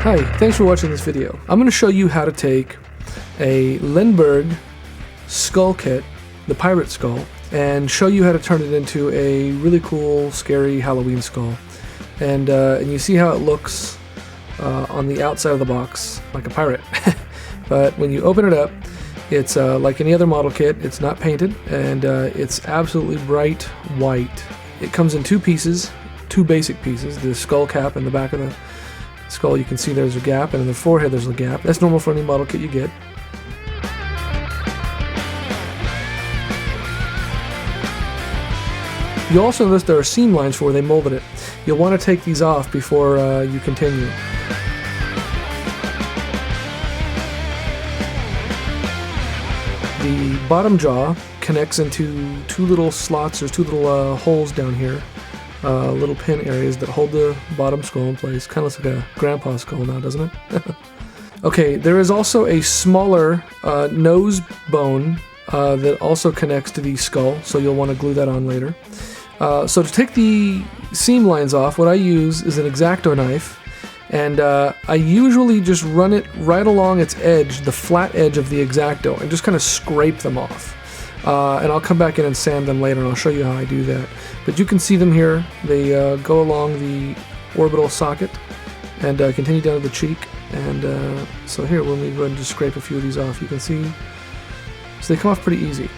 Hi, thanks for watching this video. I'm going to show you how to take a Lindbergh skull kit, the pirate skull, and show you how to turn it into a really cool, scary Halloween skull. And you see how it looks on the outside of the box, like a pirate. But when you open it up, it's like any other model kit. It's not painted, and it's absolutely bright white. It comes in two pieces, two basic pieces, the skull cap and the back of the skull. You can see there's a gap, and in the forehead there's a gap. That's normal for any model kit you get. You also notice there are seam lines for where they molded it. You'll want to take these off before you continue. The bottom jaw connects into two little slots. There's two little holes down here, little pin areas that hold the bottom skull in place. Kind of looks like a grandpa skull now, doesn't it? Okay, there is also a smaller nose bone that also connects to the skull, so you'll want to glue that on later. So to take the seam lines off, what I use is an X-Acto knife, and I usually just run it right along its edge, the flat edge of the X-Acto, and just kind of scrape them off. And I'll come back in and sand them later, and I'll show you how I do that. But you can see them here. They go along the orbital socket and continue down to the cheek. And so here, let me go ahead and just scrape a few of these off. You can see, so they come off pretty easy.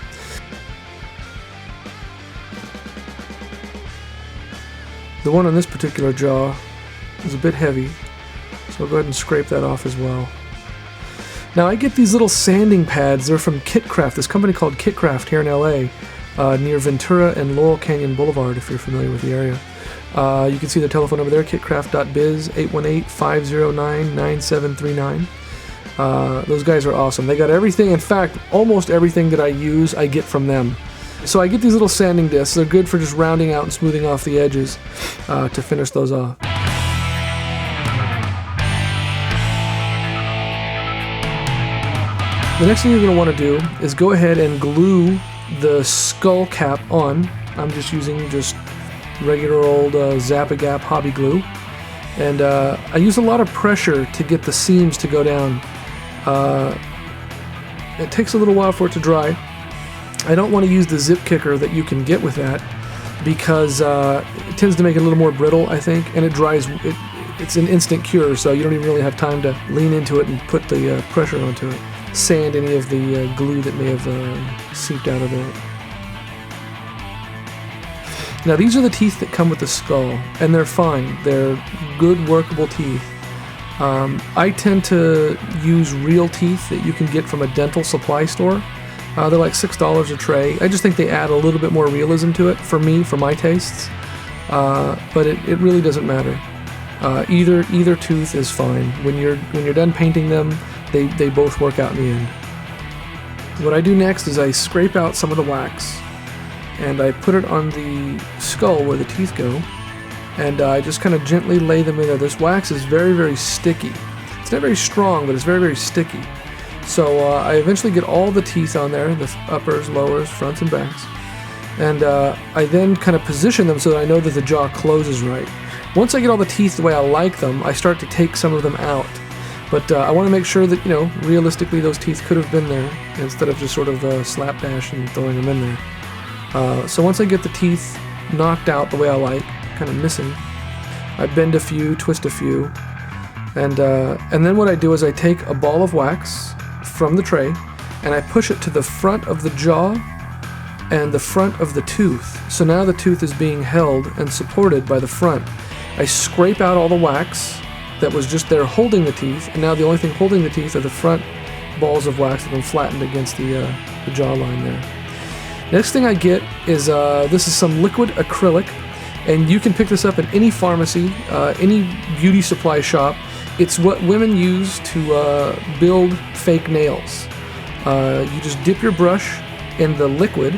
The one on this particular jaw is a bit heavy, so I'll go ahead and scrape that off as well. Now I get these little sanding pads. They're from Kitcraft, this company called Kitcraft here in LA, near Ventura and Laurel Canyon Boulevard, if you're familiar with the area. You can see their telephone number there, kitcraft.biz, 818-509-9739. Those guys are awesome. They got everything, in fact, almost everything that I use, I get from them. So I get these little sanding discs. They're good for just rounding out and smoothing off the edges to finish those off. The next thing you're going to want to do is go ahead and glue the skull cap on. I'm just using regular old Zap-A-Gap hobby glue. And I use a lot of pressure to get the seams to go down. It takes a little while for it to dry. I don't want to use the zip kicker that you can get with that because it tends to make it a little more brittle, I think, and it dries. It's an instant cure, so you don't even really have time to lean into it and put the pressure onto it. Sand any of the glue that may have seeped out of it. Now these are the teeth that come with the skull, and they're fine. They're good workable teeth. I tend to use real teeth that you can get from a dental supply store. They're like $6 a tray. I just think they add a little bit more realism to it for me, for my tastes. But it really doesn't matter. Either tooth is fine. When you're done painting them, they both work out in the end. What I do next is I scrape out some of the wax, and I put it on the skull where the teeth go, and I just kind of gently lay them in there. This wax is very, very sticky. It's not very strong, but it's very, very sticky. So I eventually get all the teeth on there, the uppers, lowers, fronts, and backs. And I then kind of position them so that I know that the jaw closes right. Once I get all the teeth the way I like them, I start to take some of them out. But I want to make sure that, realistically those teeth could have been there instead of just sort of slapdash and throwing them in there. So once I get the teeth knocked out the way I like, kind of missing, I bend a few, twist a few, and then what I do is I take a ball of wax from the tray, and I push it to the front of the jaw and the front of the tooth. So now the tooth is being held and supported by the front. I scrape out all the wax that was just there holding the teeth, and now the only thing holding the teeth are the front balls of wax that have been flattened against the jawline there. Next thing I get is this is some liquid acrylic, and you can pick this up at any pharmacy, any beauty supply shop. It's what women use to build fake nails. You just dip your brush in the liquid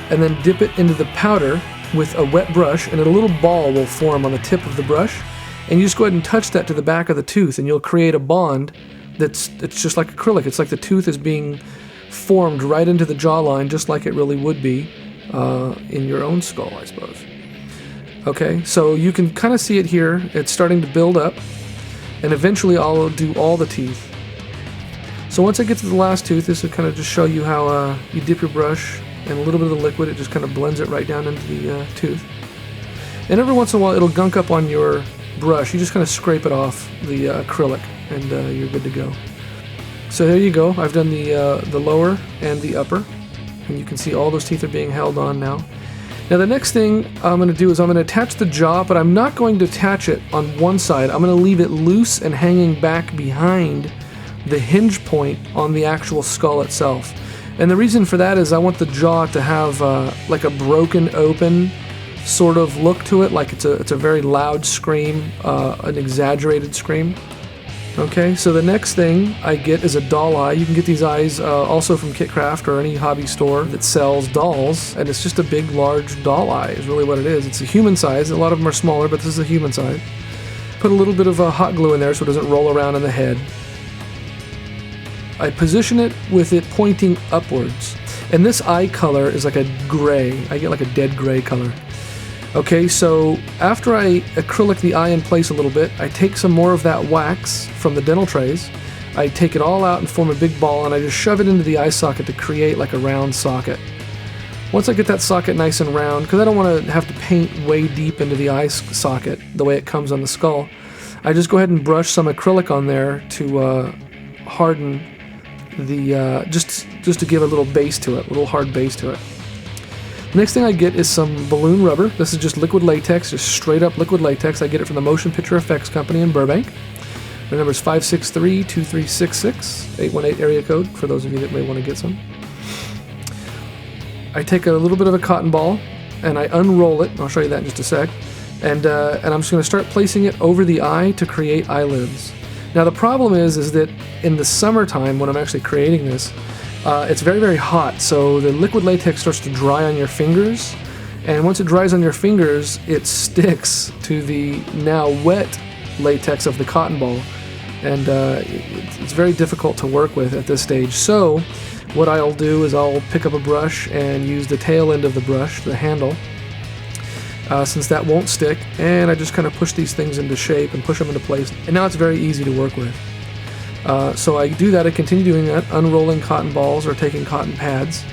and then dip it into the powder with a wet brush, and a little ball will form on the tip of the brush, and you just go ahead and touch that to the back of the tooth, and you'll create a bond it's just like acrylic. It's like the tooth is being formed right into the jawline, just like it really would be in your own skull, I suppose. Okay, so you can kind of see it here. It's starting to build up. and eventually I'll do all the teeth. So once I get to the last tooth, this will kind of just show you how you dip your brush in a little bit of the liquid. It just kind of blends it right down into the tooth. And every once in a while it'll gunk up on your brush. You just kind of scrape it off the acrylic, and you're good to go. So there you go. I've done the lower and the upper, and you can see all those teeth are being held on now. Now the next thing I'm going to do is I'm going to attach the jaw, but I'm not going to attach it on one side. I'm going to leave it loose and hanging back behind the hinge point on the actual skull itself. And the reason for that is I want the jaw to have like a broken open sort of look to it, like it's a very loud scream, an exaggerated scream. Okay, so the next thing I get is a doll eye. You can get these eyes also from Kitcraft or any hobby store that sells dolls, and it's just a big, large doll eye is really what it is. It's a human size. A lot of them are smaller, but this is a human size. Put a little bit of hot glue in there so it doesn't roll around in the head. I position it with it pointing upwards, and this eye color is like a gray. I get like a dead gray color. Okay, so after I acrylic the eye in place a little bit, I take some more of that wax from the dental trays. I take it all out and form a big ball, and I just shove it into the eye socket to create like a round socket. Once I get that socket nice and round, because I don't want to have to paint way deep into the eye socket the way it comes on the skull, I just go ahead and brush some acrylic on there to harden the, just to give a little base to it, a little hard base to it. The next thing I get is some balloon rubber. This is just liquid latex, just straight up liquid latex. I get it from the Motion Picture Effects Company in Burbank. The number is 563-2366, 818 area code, for those of you that may want to get some. I take a little bit of a cotton ball, and I unroll it. I'll show you that in just a sec. And I'm just going to start placing it over the eye to create eyelids. Now the problem is that in the summertime, when I'm actually creating this, it's very, very hot, so the liquid latex starts to dry on your fingers, and once it dries on your fingers, it sticks to the now wet latex of the cotton ball, and it's very difficult to work with at this stage. So what I'll do is I'll pick up a brush and use the tail end of the brush, the handle, since that won't stick, and I just kind of push these things into shape and push them into place, and now it's very easy to work with. So I do that, I continue doing that, unrolling cotton balls or taking cotton pads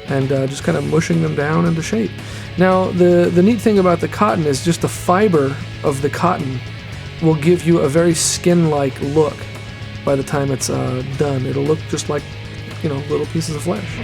and just kind of mushing them down into shape. Now the neat thing about the cotton is just the fiber of the cotton will give you a very skin-like look by the time it's done. It'll look just like, you know, little pieces of flesh.